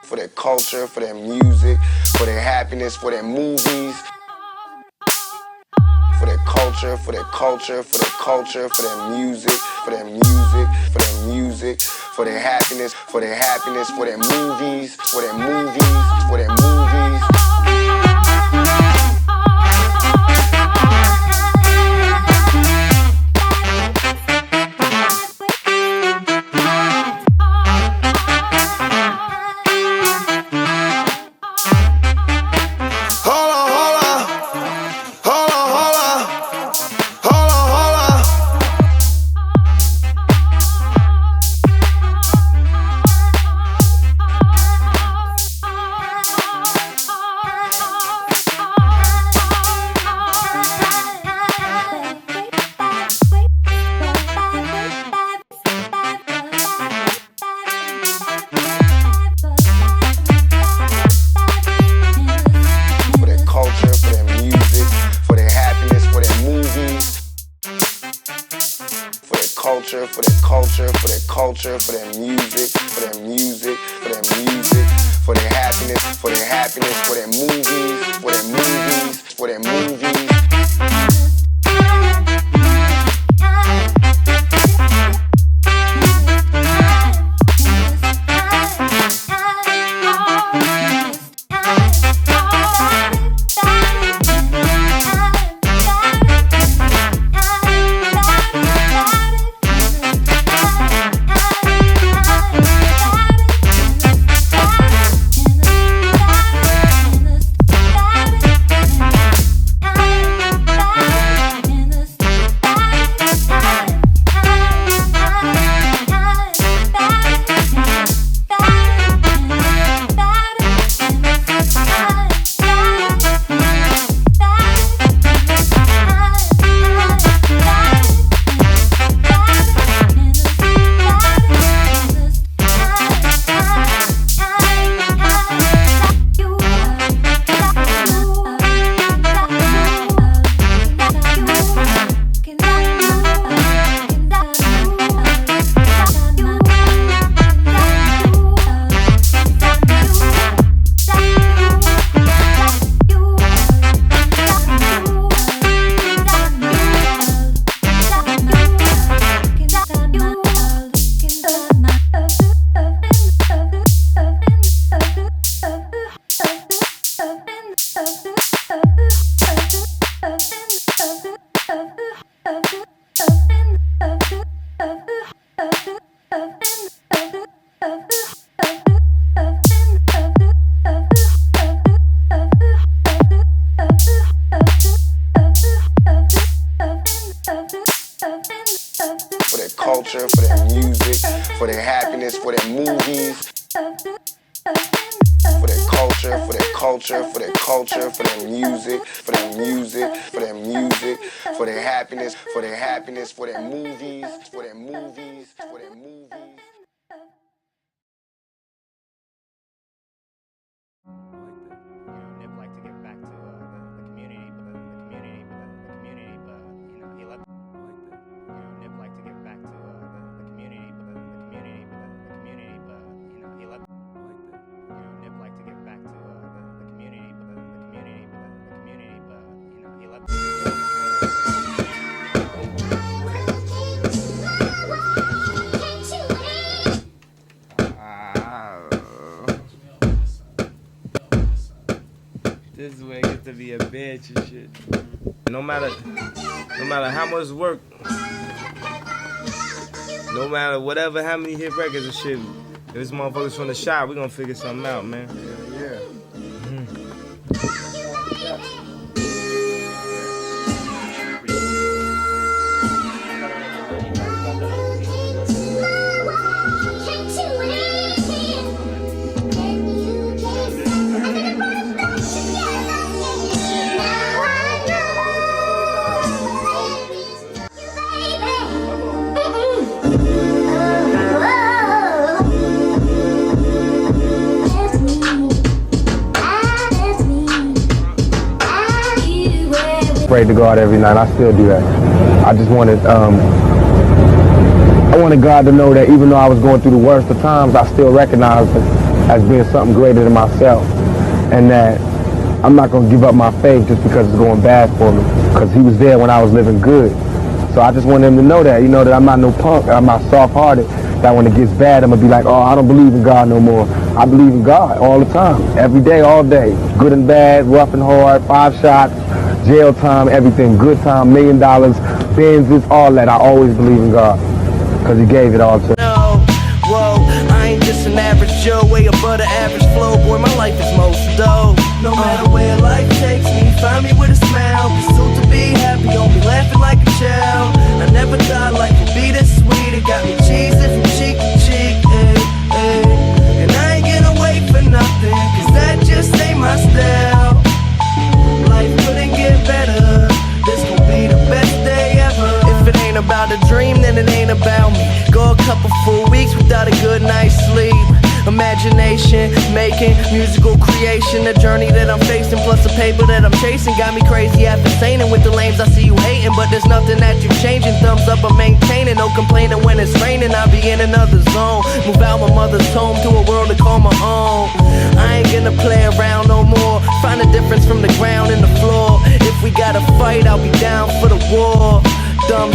for their culture, for their music, for their happiness, for their movies, for their culture, for their culture, for their culture, for their music, for their music, for their music, for their happiness, for their happiness, for their movies, for their movies, for their movies. For their culture, for their culture, for their music, for their music, for their music, for their happiness, for their happiness, for their movies, for their movies, for their movies. For their culture, for their music, for their happiness, for their movies, for their culture, for their culture, for their culture, for their music, for their music, for their music, for their happiness, for their happiness, for their movies, for their movies, for their movies. This is where it gets to be a bitch and shit. No matter how much work, no matter whatever, how many hit records and shit, if this motherfucker's from the shop, we gonna figure something out, man. Yeah. Prayed to God every night. I still do that. I just wanted, I wanted God to know that even though I was going through the worst of times, I still recognized as being something greater than myself, and that I'm not going to give up my faith just because it's going bad for me, because he was there when I was living good. So I just want him to know that, that I'm not no punk, I'm not soft-hearted, that when it gets bad, I'm going to be like, oh, I don't believe in God no more. I believe in God all the time, every day, all day, good and bad, rough and hard, 5 shots, jail time, everything, good time, $1 million, Benzes, all that. I always believe in God, because he gave it all to me. Whoa, I ain't just an average Joe, way above the average flow, boy, my life is most dope. No matter where life takes me, find me with a smile, pursuit to be happy, don't be laughing like a child. I never thought life would be this sweet, it got me cheesing from cheek to cheek, and I ain't gonna wait for nothing, cause that just ain't my style. Life couldn't get better, this gon' be the best day ever. If it ain't about a dream, then it ain't about me. Go a couple full weeks without a good night's sleep. Imagination, making musical creation, a journey that I'm facing, plus the paper that I'm chasing. Got me crazy after saying with the lames, I see you hating, but there's nothing that you changing. Thumbs up, I'm maintaining, no complaining when it's raining. I'll be in another zone, move out my mother's home to a world to call my own. I ain't gonna play around no more, find a difference from the ground and the floor. If we gotta fight, I'll be down for the war. Dumb